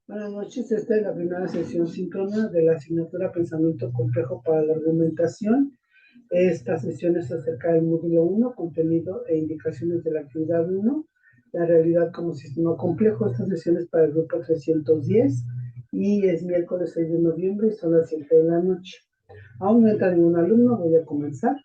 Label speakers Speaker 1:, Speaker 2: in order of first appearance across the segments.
Speaker 1: Buenas noches, esta es la primera sesión síncrona de la asignatura Pensamiento Complejo para la Argumentación. Esta sesión es acerca del módulo 1, contenido e indicaciones de la actividad 1, la realidad como sistema complejo. Esta sesión es para el grupo 310 y es miércoles 6 de noviembre y son las 7 de la noche. Aún no entra ningún alumno, voy a comenzar.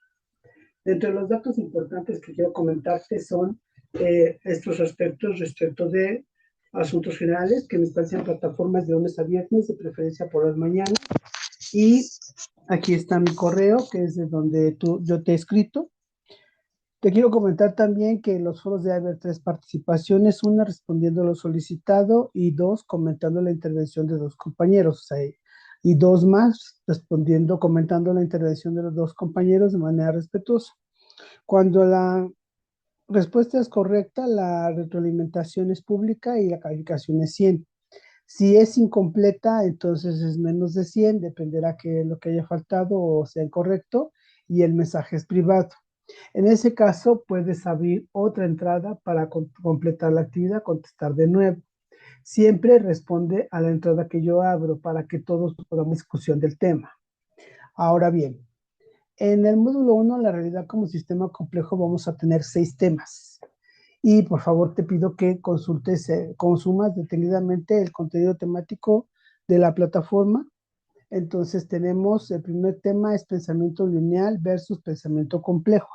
Speaker 1: Entre los datos importantes que quiero comentarte son estos aspectos respecto de asuntos generales que me están en plataformas de lunes a viernes, de preferencia por las mañanas. Y aquí está mi correo, que es de donde yo te he escrito. Te quiero comentar también que en los foros debe haber 3 participaciones, una respondiendo a lo solicitado y 2 comentando la intervención de 2 compañeros, o sea, y 2 más respondiendo, comentando la intervención de los 2 compañeros de manera respetuosa. Cuando la respuesta es correcta, la retroalimentación es pública y la calificación es 100. Si es incompleta, entonces es menos de 100, dependerá que lo que haya faltado o sea incorrecto, y el mensaje es privado. En ese caso, puedes abrir otra entrada para completar la actividad, contestar de nuevo. Siempre responde a la entrada que yo abro para que todos podamos discusión del tema. Ahora bien, en el módulo 1, la realidad como sistema complejo, vamos a tener 6 temas. Y por favor te pido que consumas detenidamente el contenido temático de la plataforma. Entonces tenemos, el primer tema es pensamiento lineal versus pensamiento complejo.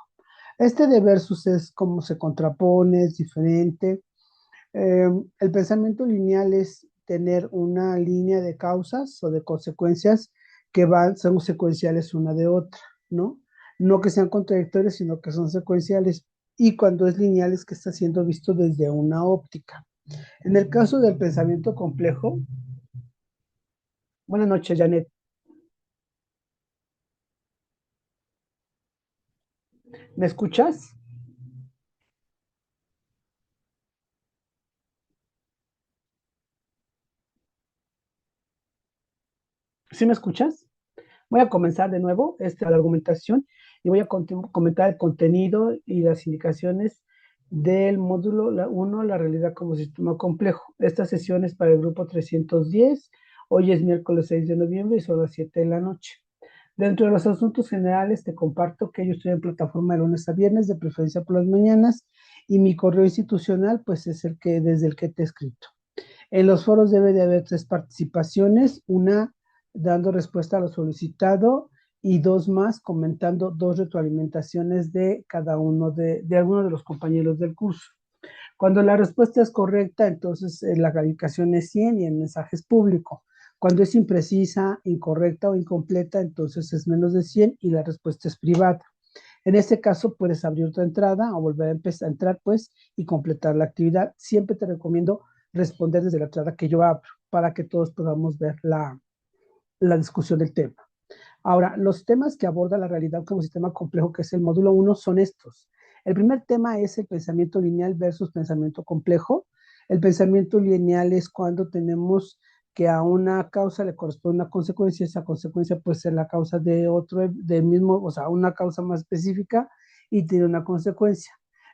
Speaker 1: Este de versus es cómo se contrapone, es diferente. El pensamiento lineal es tener una línea de causas o de consecuencias que son secuenciales una de otra, ¿no? No que sean contradictorias, sino que son secuenciales. Y cuando es lineal es que está siendo visto desde una óptica. En el caso del pensamiento complejo, buenas noches, Janet. ¿Me escuchas? ¿Sí me escuchas? Voy a comenzar de nuevo la argumentación y voy a comentar el contenido y las indicaciones del módulo 1, la realidad como sistema complejo. Esta sesión es para el grupo 310. Hoy es miércoles 6 de noviembre y son las 7 de la noche. Dentro de los asuntos generales, te comparto que yo estoy en plataforma de lunes a viernes, de preferencia por las mañanas, y mi correo institucional, pues es desde el que te he escrito. En los foros debe de haber 3 participaciones, una dando respuesta a lo solicitado y 2 más comentando 2 retroalimentaciones de cada uno de alguno de los compañeros del curso. Cuando la respuesta es correcta, entonces la calificación es 100 y el mensaje es público. Cuando es imprecisa, incorrecta o incompleta, entonces es menos de 100 y la respuesta es privada. En este caso, puedes abrir otra entrada o volver a empezar a entrar, pues, y completar la actividad. Siempre te recomiendo responder desde la entrada que yo abro para que todos podamos ver la discusión del tema. Ahora, los temas que aborda la realidad como sistema complejo, que es el módulo 1, son estos. El primer tema es el pensamiento lineal versus pensamiento complejo. El pensamiento lineal es cuando tenemos que a una causa le corresponde una consecuencia, esa consecuencia puede ser la causa de otro, del mismo, o sea, una causa más específica y tiene una consecuencia.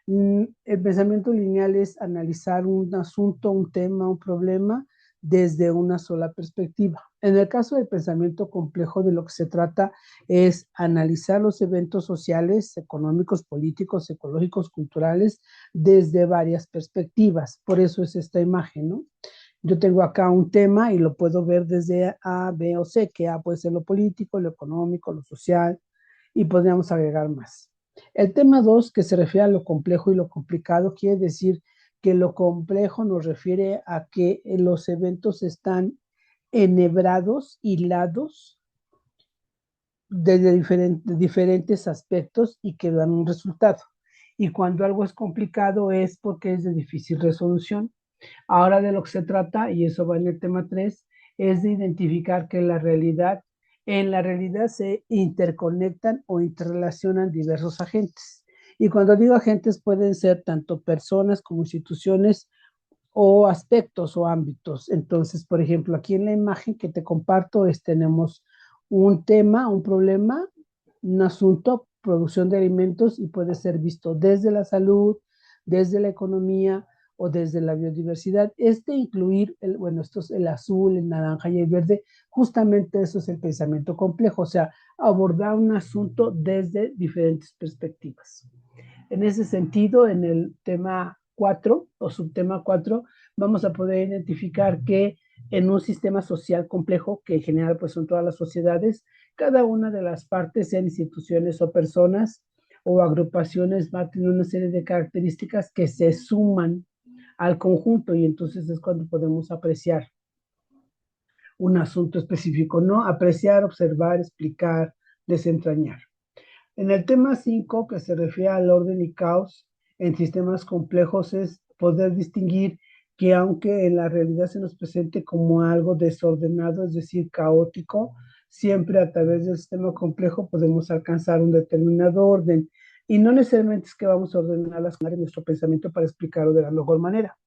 Speaker 1: El pensamiento lineal es analizar un asunto, un tema, un problema desde una sola perspectiva. En el caso del pensamiento complejo, de lo que se trata es analizar los eventos sociales, económicos, políticos, ecológicos, culturales, desde varias perspectivas. Por eso es esta imagen, ¿no? Yo tengo acá un tema y lo puedo ver desde A, B o C, que A puede ser lo político, lo económico, lo social, y podríamos agregar más. El tema 2, que se refiere a lo complejo y lo complicado, quiere decir que lo complejo nos refiere a que los eventos están enhebrados, hilados, desde diferentes aspectos y que dan un resultado. Y cuando algo es complicado es porque es de difícil resolución. Ahora de lo que se trata, y eso va en el tema 3, es de identificar que en la realidad se interconectan o interrelacionan diversos agentes. Y cuando digo agentes pueden ser tanto personas como instituciones o aspectos o ámbitos. Entonces, por ejemplo, aquí en la imagen que te comparto tenemos un tema, un problema, un asunto, producción de alimentos y puede ser visto desde la salud, desde la economía o desde la biodiversidad. Incluir, esto es el azul, el naranja y el verde, justamente eso es el pensamiento complejo, o sea, abordar un asunto desde diferentes perspectivas. En ese sentido, en el tema 4 o subtema 4, vamos a poder identificar que en un sistema social complejo, que en general pues son todas las sociedades, cada una de las partes, sean instituciones o personas o agrupaciones, va a tener una serie de características que se suman al conjunto y entonces es cuando podemos apreciar un asunto específico, ¿no? Apreciar, observar, explicar, desentrañar. En el tema 5, que se refiere al orden y caos en sistemas complejos, es poder distinguir que aunque en la realidad se nos presente como algo desordenado, es decir, caótico, siempre a través del sistema complejo podemos alcanzar un determinado orden. Y no necesariamente es que vamos a ordenar las cosas en nuestro pensamiento para explicarlo de la mejor manera.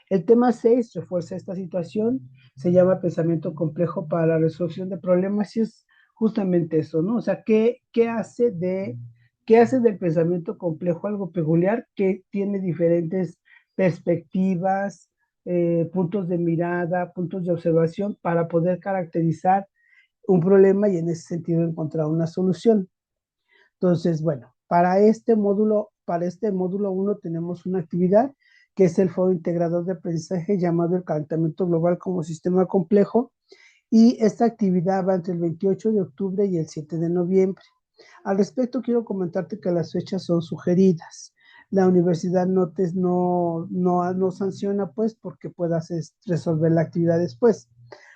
Speaker 1: El tema 6 refuerza esta situación, se llama pensamiento complejo para la resolución de problemas y es justamente eso, ¿no? O sea, qué hace del pensamiento complejo algo peculiar que tiene diferentes perspectivas, puntos de mirada, puntos de observación para poder caracterizar un problema y en ese sentido encontrar una solución? Entonces, bueno, para este módulo 1 tenemos una actividad que es el Foro Integrador de Aprendizaje llamado el Calentamiento Global como Sistema Complejo, y esta actividad va entre el 28 de octubre y el 7 de noviembre. Al respecto, quiero comentarte que las fechas son sugeridas. La universidad no sanciona, pues, porque puedas resolver la actividad después.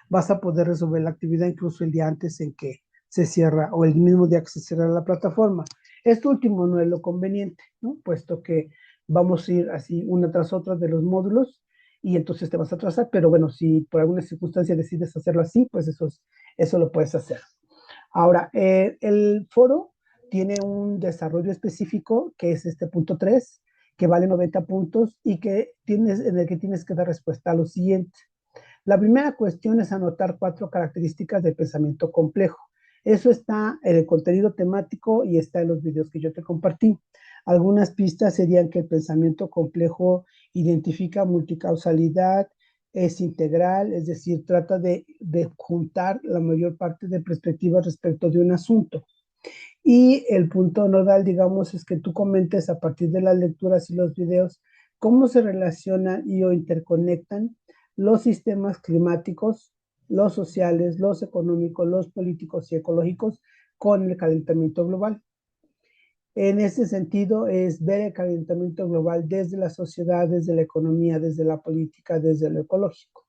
Speaker 1: Vas a poder resolver la actividad incluso el día antes en que se cierra o el mismo día que se cierra la plataforma. Esto último no es lo conveniente, ¿no? Puesto que vamos a ir así una tras otra de los módulos y entonces te vas a atrasar, pero bueno, si por alguna circunstancia decides hacerlo así, pues eso lo puedes hacer. Ahora, el foro tiene un desarrollo específico que es este punto 3, que vale 90 puntos y en el que tienes que dar respuesta a lo siguiente. La primera cuestión es anotar 4 características del pensamiento complejo. Eso está en el contenido temático y está en los videos que yo te compartí. Algunas pistas serían que el pensamiento complejo identifica multicausalidad, es integral, es decir, trata de juntar la mayor parte de perspectivas respecto de un asunto. Y el punto nodal, digamos, es que tú comentes a partir de las lecturas y los videos cómo se relacionan y o interconectan los sistemas climáticos, los sociales, los económicos, los políticos y ecológicos con el calentamiento global. En ese sentido, es ver el calentamiento global desde la sociedad, desde la economía, desde la política, desde lo ecológico.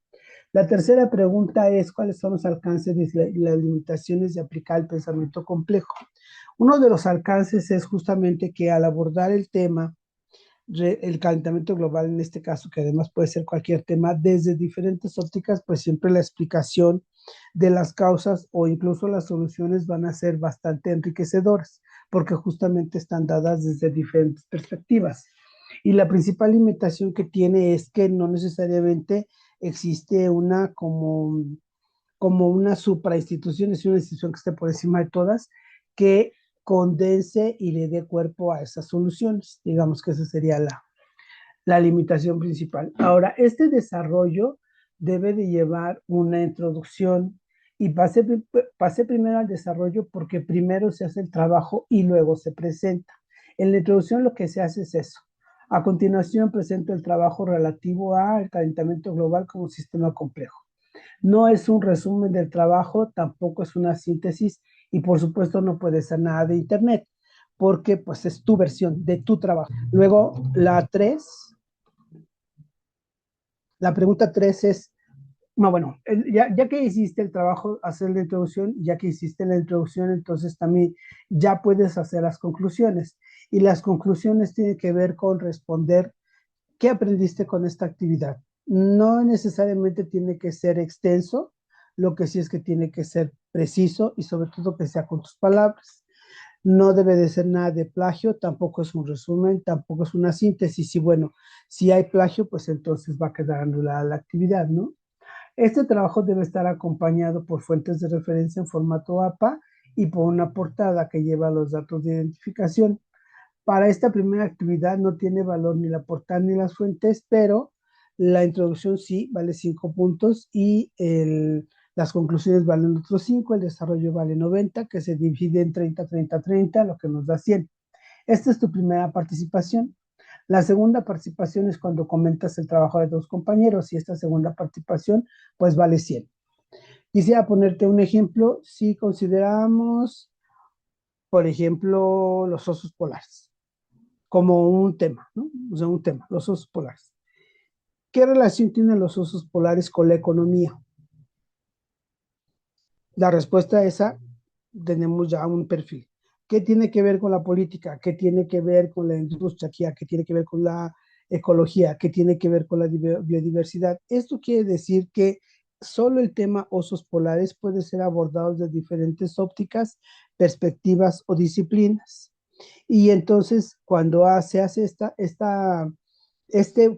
Speaker 1: La tercera pregunta es cuáles son los alcances y las limitaciones de aplicar el pensamiento complejo. Uno de los alcances es justamente que al abordar el tema, el calentamiento global en este caso, que además puede ser cualquier tema, desde diferentes ópticas, pues siempre la explicación de las causas o incluso las soluciones van a ser bastante enriquecedoras, porque justamente están dadas desde diferentes perspectivas. Y la principal limitación que tiene es que no necesariamente existe como una suprainstitución, es una institución que esté por encima de todas, que condense y le dé cuerpo a esas soluciones. Digamos que esa sería la limitación principal. Ahora, este desarrollo debe de llevar una introducción y pase primero al desarrollo porque primero se hace el trabajo y luego se presenta. En la introducción lo que se hace es eso. A continuación presento el trabajo relativo al calentamiento global como sistema complejo. No es un resumen del trabajo, tampoco es una síntesis y por supuesto no puede ser nada de internet porque pues es tu versión de tu trabajo. Luego la pregunta 3 es, no, bueno, ya que hiciste el trabajo, hacer la introducción, ya que hiciste la introducción, entonces también ya puedes hacer las conclusiones. Y las conclusiones tienen que ver con responder qué aprendiste con esta actividad. No necesariamente tiene que ser extenso, lo que sí es que tiene que ser preciso y sobre todo que sea con tus palabras. No debe de ser nada de plagio, tampoco es un resumen, tampoco es una síntesis. Y bueno, si hay plagio, pues entonces va a quedar anulada la actividad, ¿no? Este trabajo debe estar acompañado por fuentes de referencia en formato APA y por una portada que lleva los datos de identificación. Para esta primera actividad no tiene valor ni la portada ni las fuentes, pero la introducción sí vale 5 puntos y las conclusiones valen otros 5, el desarrollo vale 90, que se divide en 30, 30, 30, lo que nos da 100. Esta es tu primera participación. La segunda participación es cuando comentas el trabajo de tus compañeros y esta segunda participación pues vale 100. Quisiera ponerte un ejemplo si consideramos, por ejemplo, los osos polares como un tema, ¿no? O sea, un tema, los osos polares. ¿Qué relación tienen los osos polares con la economía? La respuesta a esa tenemos ya un perfil. ¿Qué tiene que ver con la política? ¿Qué tiene que ver con la industria? ¿Qué tiene que ver con la ecología? ¿Qué tiene que ver con la biodiversidad? Esto quiere decir que solo el tema osos polares puede ser abordado desde diferentes ópticas, perspectivas o disciplinas. Y entonces, cuando se hace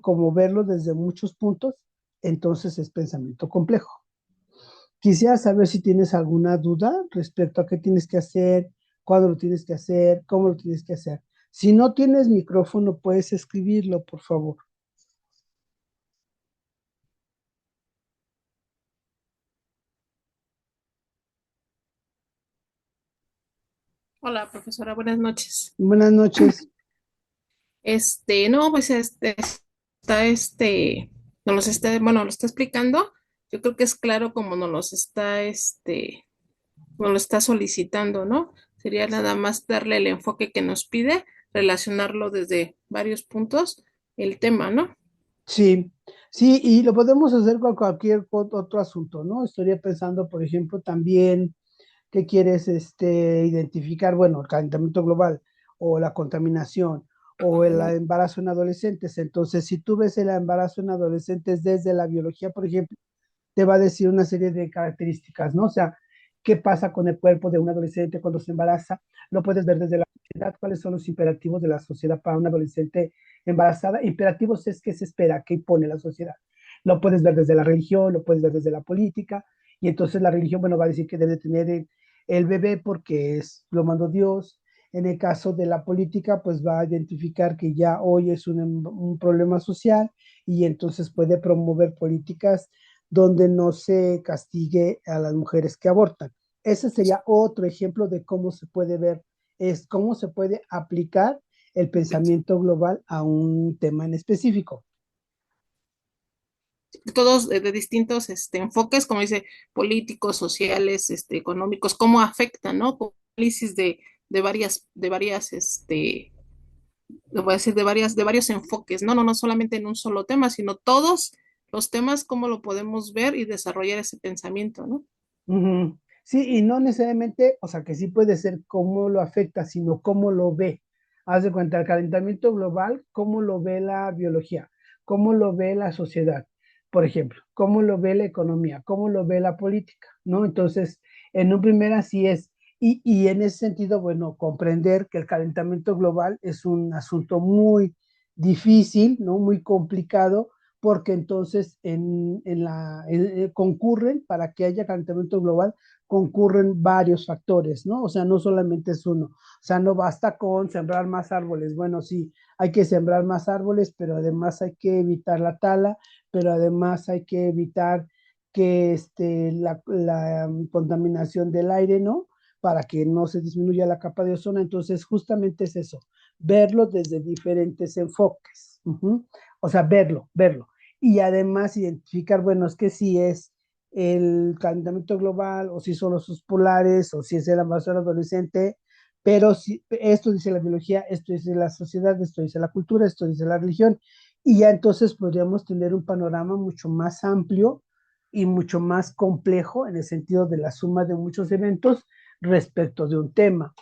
Speaker 1: como verlo desde muchos puntos, entonces es pensamiento complejo. Quisiera saber si tienes alguna duda respecto a qué tienes que hacer, cuándo lo tienes que hacer, cómo lo tienes que hacer. Si no tienes micrófono, puedes escribirlo, por favor.
Speaker 2: Hola, profesora, buenas noches.
Speaker 1: Buenas noches.
Speaker 2: No, pues está bueno, lo está explicando. Yo creo que es claro como nos lo está solicitando, ¿no? Sería nada más darle el enfoque que nos pide, relacionarlo desde varios puntos, el tema, ¿no?
Speaker 1: Sí, sí, y lo podemos hacer con cualquier otro asunto, ¿no? Estaría pensando, por ejemplo, también qué quieres identificar, bueno, el calentamiento global o la contaminación o el embarazo en adolescentes. Entonces, si tú ves el embarazo en adolescentes desde la biología, por ejemplo, te va a decir una serie de características, ¿no? O sea, qué pasa con el cuerpo de un adolescente cuando se embaraza, lo puedes ver desde la sociedad, cuáles son los imperativos de la sociedad para una adolescente embarazada. Imperativos es qué se espera, qué impone la sociedad. Lo puedes ver desde la religión, lo puedes ver desde la política, y entonces la religión, bueno, va a decir que debe tener el bebé porque lo mandó Dios. En el caso de la política, pues va a identificar que ya hoy es un problema social y entonces puede promover políticas donde no se castigue a las mujeres que abortan. Ese sería otro ejemplo de cómo se puede ver, es cómo se puede aplicar el pensamiento global a un tema en específico.
Speaker 2: Todos de distintos enfoques, como dice, políticos, sociales, económicos, cómo afectan, ¿no? Con análisis lo voy a decir, de varios enfoques, ¿no? No solamente en un solo tema, sino todos los temas, cómo lo podemos ver y desarrollar ese pensamiento, ¿no?
Speaker 1: Ujú. Sí, y no necesariamente, o sea, que sí puede ser cómo lo afecta, sino cómo lo ve. Haz de cuenta, el calentamiento global, cómo lo ve la biología, cómo lo ve la sociedad, por ejemplo, cómo lo ve la economía, cómo lo ve la política, ¿no? Entonces, en un primer así es. Y en ese sentido, bueno, comprender que el calentamiento global es un asunto muy difícil, ¿no? Muy complicado, porque entonces concurren, para que haya calentamiento global, concurren varios factores, ¿no? O sea, no solamente es uno. O sea, no basta con sembrar más árboles. Bueno, sí, hay que sembrar más árboles, pero además hay que evitar la tala, pero además hay que evitar que la contaminación del aire, ¿no? Para que no se disminuya la capa de ozono. Entonces, justamente es eso, verlo desde diferentes enfoques. O sea, verlo y además identificar, bueno, es que si es el calentamiento global o si son los osos polares o si es el invasor adolescente, pero si, esto dice la biología, esto dice la sociedad, esto dice la cultura, esto dice la religión, y ya entonces podríamos tener un panorama mucho más amplio y mucho más complejo en el sentido de la suma de muchos eventos respecto de un tema.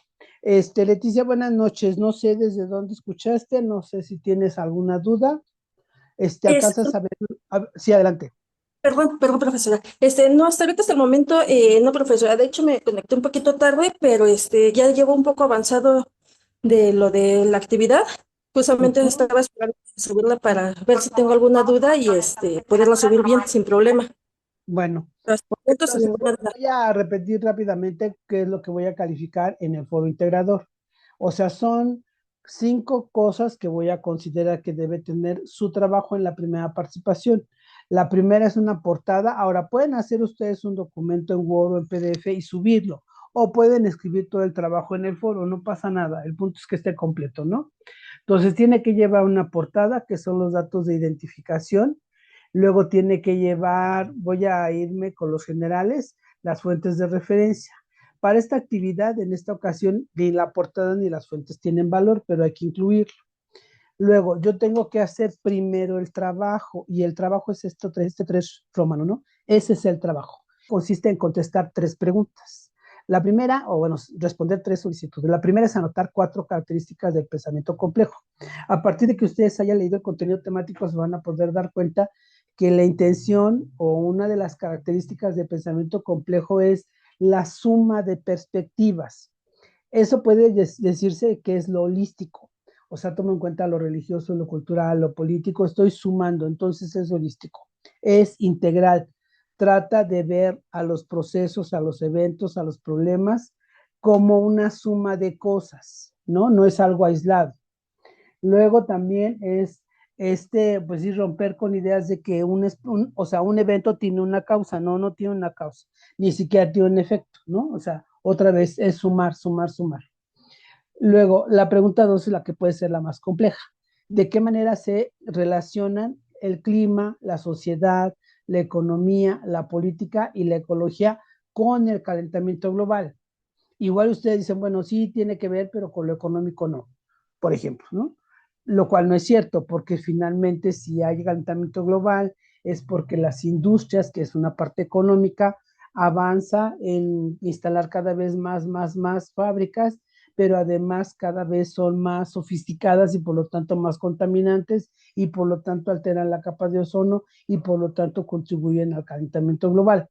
Speaker 1: Leticia, buenas noches. No sé desde dónde escuchaste, no sé si tienes alguna duda.
Speaker 3: Es,
Speaker 1: ¿Alcanzas a ver? Sí, adelante.
Speaker 3: perdón, profesora. No, hasta el momento, no, profesora. De hecho, me conecté un poquito tarde, pero ya llevo un poco avanzado de lo de la actividad. Justamente
Speaker 1: Ujú.
Speaker 3: estaba esperando subirla para ver si tengo alguna duda y poderla subir bien, sin problema.
Speaker 1: Bueno,
Speaker 3: Pero hasta el
Speaker 1: pues
Speaker 3: momento, sin
Speaker 1: entonces
Speaker 3: ninguna duda.
Speaker 1: voy a repetir rápidamente qué es lo que voy a calificar en el foro integrador. O sea, son 5 cosas que voy a considerar que debe tener su trabajo en la primera participación. La primera es una portada. Ahora, pueden hacer ustedes un documento en Word o en PDF y subirlo, o pueden escribir todo el trabajo en el foro, no pasa nada. El punto es que esté completo, ¿no? Entonces, tiene que llevar una portada, que son los datos de identificación. Luego tiene que llevar, voy a irme con los generales, las fuentes de referencia. Para esta actividad, en esta ocasión, ni la portada ni las fuentes tienen valor, pero hay que incluirlo. Luego, yo tengo que hacer primero el trabajo, y el trabajo es este 3 romano, ¿no? Ese es el trabajo. Consiste en contestar 3 preguntas. La primera, o bueno, responder 3 solicitudes. La primera es anotar 4 características del pensamiento complejo. A partir de que ustedes hayan leído el contenido temático, se van a poder dar cuenta que la intención o una de las características del pensamiento complejo es la suma de perspectivas. Eso puede decirse que es lo holístico. O sea, tomo en cuenta lo religioso, lo cultural, lo político, estoy sumando, entonces es holístico. Es integral. Trata de ver a los procesos, a los eventos, a los problemas como una suma de cosas, ¿no? No es algo aislado. Luego también es pues ir romper con ideas de que o sea, un evento tiene una causa, no, no tiene una causa, ni siquiera tiene un efecto, ¿no? O sea, otra vez es sumar, sumar, sumar. Luego, la pregunta 2 es la que puede ser la más compleja. ¿De qué manera se relacionan el clima, la sociedad, la economía, la política y la ecología con el calentamiento global? Igual ustedes dicen, bueno, sí tiene que ver, pero con lo económico no, por ejemplo, ¿no? Lo cual no es cierto, porque finalmente si hay calentamiento global es porque las industrias, que es una parte económica, avanza en instalar cada vez más fábricas, pero además cada vez son más sofisticadas y por lo tanto más contaminantes y por lo tanto alteran la capa de ozono y por lo tanto contribuyen al calentamiento global.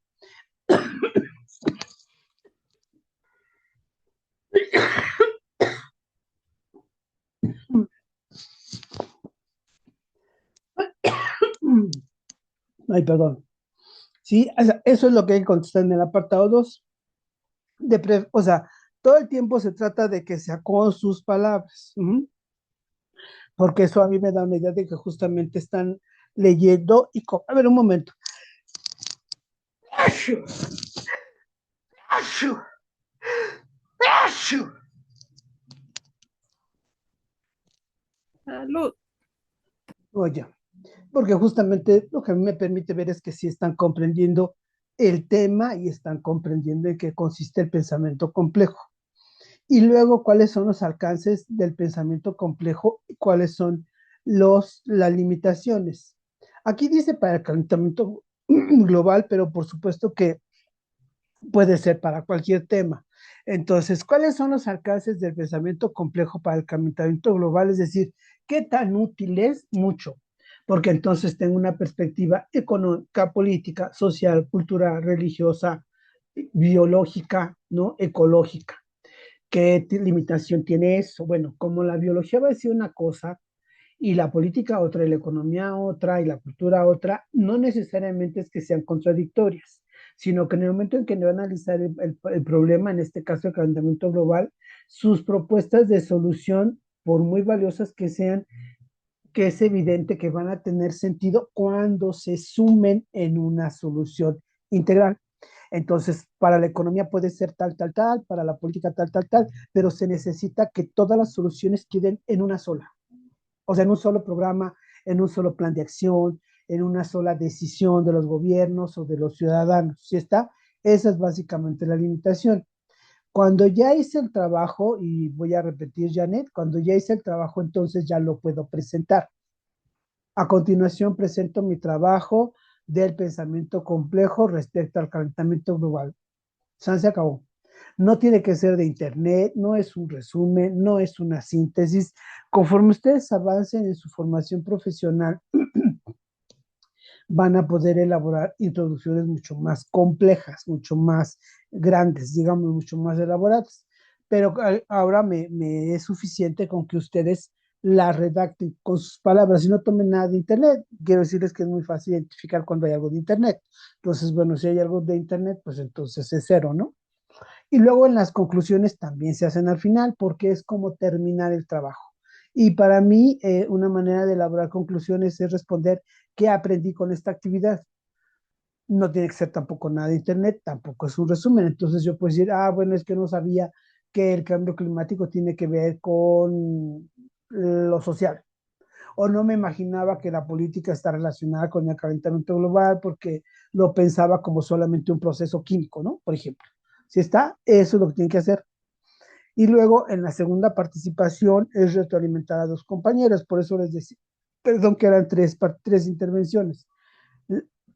Speaker 1: Ay, perdón. Sí, eso es lo que hay que contestar en el apartado 2. O sea, todo el tiempo se trata de que sea con sus palabras, porque eso a mí me da una idea de que justamente están leyendo a ver, un momento.
Speaker 2: Salud.
Speaker 1: Oye, porque justamente lo que a mí me permite ver es que sí están comprendiendo el tema y están comprendiendo en qué consiste el pensamiento complejo. Y luego, ¿cuáles son los alcances del pensamiento complejo y cuáles son las limitaciones? Aquí dice para el calentamiento global, pero por supuesto que puede ser para cualquier tema. Entonces, ¿cuáles son los alcances del pensamiento complejo para el calentamiento global? Es decir, ¿qué tan útil es? Mucho, porque entonces tengo una perspectiva económica, política, social, cultural, religiosa, biológica, ¿no? Ecológica. ¿Qué limitación tiene eso? Bueno, como la biología va a decir una cosa y la política otra y la economía otra y la cultura otra, no necesariamente es que sean contradictorias, sino que en el momento en que van a analizar el problema, en este caso el calentamiento global, sus propuestas de solución, por muy valiosas que sean, que es evidente que van a tener sentido cuando se sumen en una solución integral. Entonces, para la economía puede ser tal, tal, tal, para la política tal, tal, tal, pero se necesita que todas las soluciones queden en una sola. O sea, en un solo programa, en un solo plan de acción, en una sola decisión de los gobiernos o de los ciudadanos. ¿Sí está? Esa es básicamente la limitación. Cuando ya hice el trabajo, y voy a repetir, Janet, cuando ya hice el trabajo, entonces ya lo puedo presentar. A continuación, presento mi trabajo del pensamiento complejo respecto al calentamiento global. Se acabó. No tiene que ser de internet, no es un resumen, no es una síntesis. Conforme ustedes avancen en su formación profesional, van a poder elaborar introducciones mucho más complejas, mucho más grandes, digamos, mucho más elaboradas. Pero ahora me es suficiente con que ustedes la redacten con sus palabras y no tomen nada de internet. Quiero decirles que es muy fácil identificar cuando hay algo de internet. Entonces, bueno, si hay algo de internet, pues entonces es cero, ¿no? Y luego en las conclusiones también se hacen al final porque es como terminar el trabajo. Y para mí, una manera de elaborar conclusiones es responder qué aprendí con esta actividad. No tiene que ser tampoco nada de internet, tampoco es un resumen. Entonces yo puedo decir, bueno, es que no sabía que el cambio climático tiene que ver con lo social. O no me imaginaba que la política está relacionada con el calentamiento global porque lo pensaba como solamente un proceso químico, ¿no? Por ejemplo. Si está, eso es lo que tienen que hacer. Y luego en la segunda participación es retroalimentar a dos compañeros, por eso les decía, perdón, que eran tres intervenciones.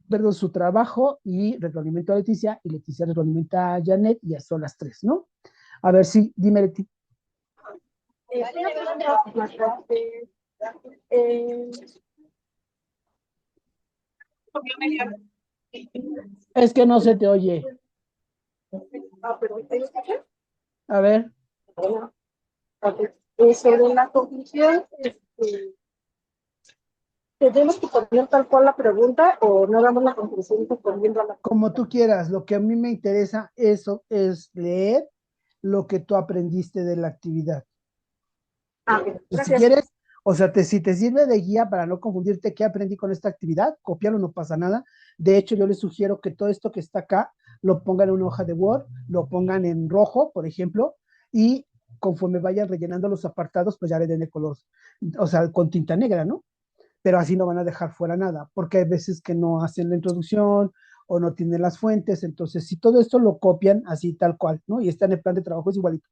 Speaker 1: Perdón, su trabajo y retroalimento a Leticia, y Leticia retroalimenta a Janet, y ya son las tres, ¿no? A ver si, dime, Leti. Es que no se te oye. A ver.
Speaker 3: Sobre la conclusión, ¿tenemos que poner tal cual la pregunta o no damos la conclusión respondiendo a la pregunta?
Speaker 1: Como tú quieras, lo que a mí me interesa eso es leer lo que tú aprendiste de la actividad.
Speaker 3: Bien,
Speaker 1: Si
Speaker 3: gracias.
Speaker 1: quieres, o sea, si te sirve de guía para no confundirte qué aprendí con esta actividad, copiarlo no pasa nada. De hecho, yo les sugiero que todo esto que está acá lo pongan en una hoja de Word, lo pongan en rojo, por ejemplo, y conforme vayan rellenando los apartados, pues ya le den el color, o sea, con tinta negra, ¿no? Pero así no van a dejar fuera nada, porque hay veces que no hacen la introducción o no tienen las fuentes. Entonces, si todo esto lo copian así tal cual, ¿no? Y está en el plan de trabajo, es igualito,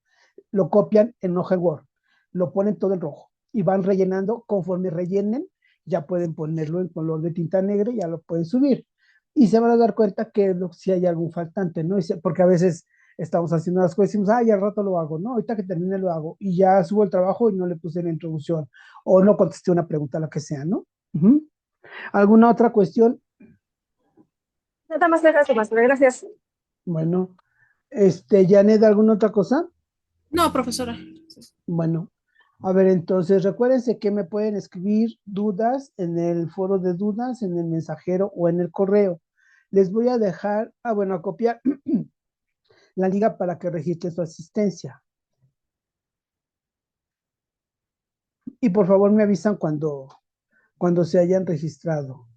Speaker 1: lo copian en hoja Word, lo ponen todo en rojo y van rellenando. Conforme rellenen, ya pueden ponerlo en color de tinta negra y ya lo pueden subir. Y se van a dar cuenta que si hay algún faltante, ¿no? Porque a veces estamos haciendo las cosas y decimos, ya al rato lo hago, ¿no? Ahorita que termine lo hago. Y ya subo el trabajo y no le puse la introducción o no contesté una pregunta, lo que sea, ¿no? Uh-huh. ¿Alguna otra cuestión?
Speaker 3: Nada más, maestra, gracias.
Speaker 1: Bueno, Janet, ¿alguna otra cosa?
Speaker 2: No, profesora.
Speaker 1: Bueno, a ver, entonces recuérdense que me pueden escribir dudas en el foro de dudas, en el mensajero o en el correo. Les voy a dejar, bueno, a copiar la liga para que registren su asistencia. Y por favor me avisan cuando se hayan registrado.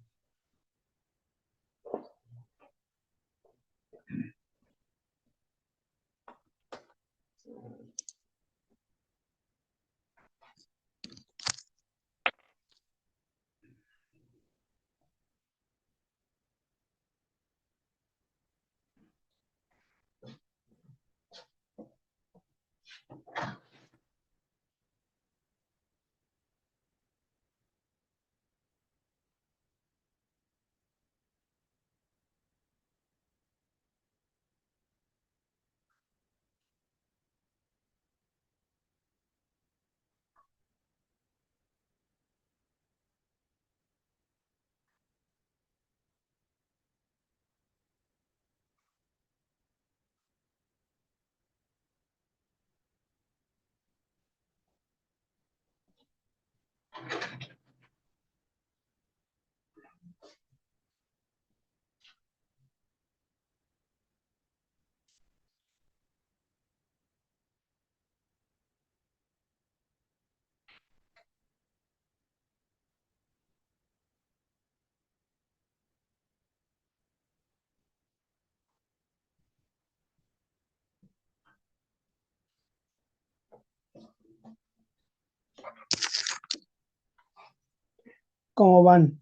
Speaker 1: ¿Cómo van?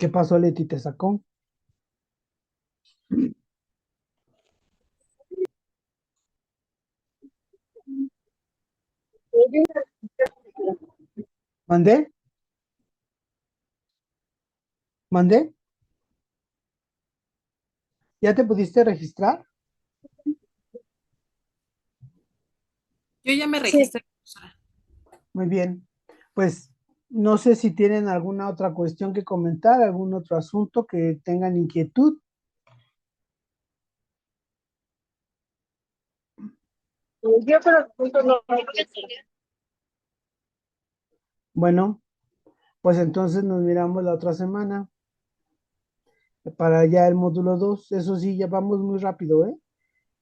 Speaker 1: ¿Qué pasó, Leti? ¿Te sacó? ¿Mandé? ¿Mandé? ¿Ya te pudiste registrar?
Speaker 2: Yo ya me
Speaker 3: Sí.
Speaker 2: registré, profesora.
Speaker 1: Muy bien. Pues no sé si tienen alguna otra cuestión que comentar, algún otro asunto que tengan inquietud.
Speaker 3: Yo creo que no.
Speaker 1: Bueno, pues entonces nos miramos la otra semana para ya el módulo 2. Eso sí, ya vamos muy rápido, ¿eh?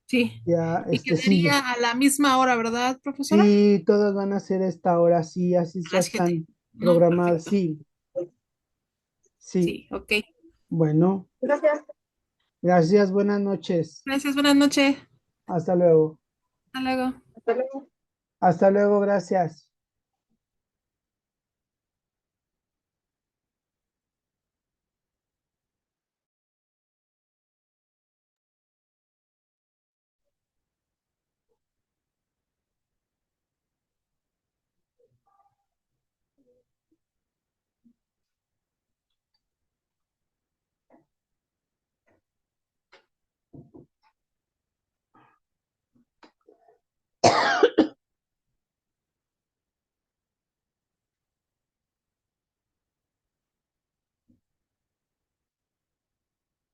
Speaker 2: Sí.
Speaker 1: Ya,
Speaker 2: Y
Speaker 1: sí,
Speaker 2: quedaría a la misma hora, ¿verdad, profesora?
Speaker 1: sí, todas van a ser esta hora, sí, así
Speaker 2: A
Speaker 1: ya
Speaker 2: las 7.
Speaker 1: están
Speaker 2: No,
Speaker 1: programadas,
Speaker 2: perfecto.
Speaker 1: sí, sí.
Speaker 2: Sí, ok.
Speaker 1: Bueno,
Speaker 3: Gracias.
Speaker 1: gracias, buenas noches.
Speaker 2: Gracias, buenas noches.
Speaker 1: Hasta luego.
Speaker 2: Hasta luego.
Speaker 3: Hasta luego.
Speaker 1: Hasta luego, gracias.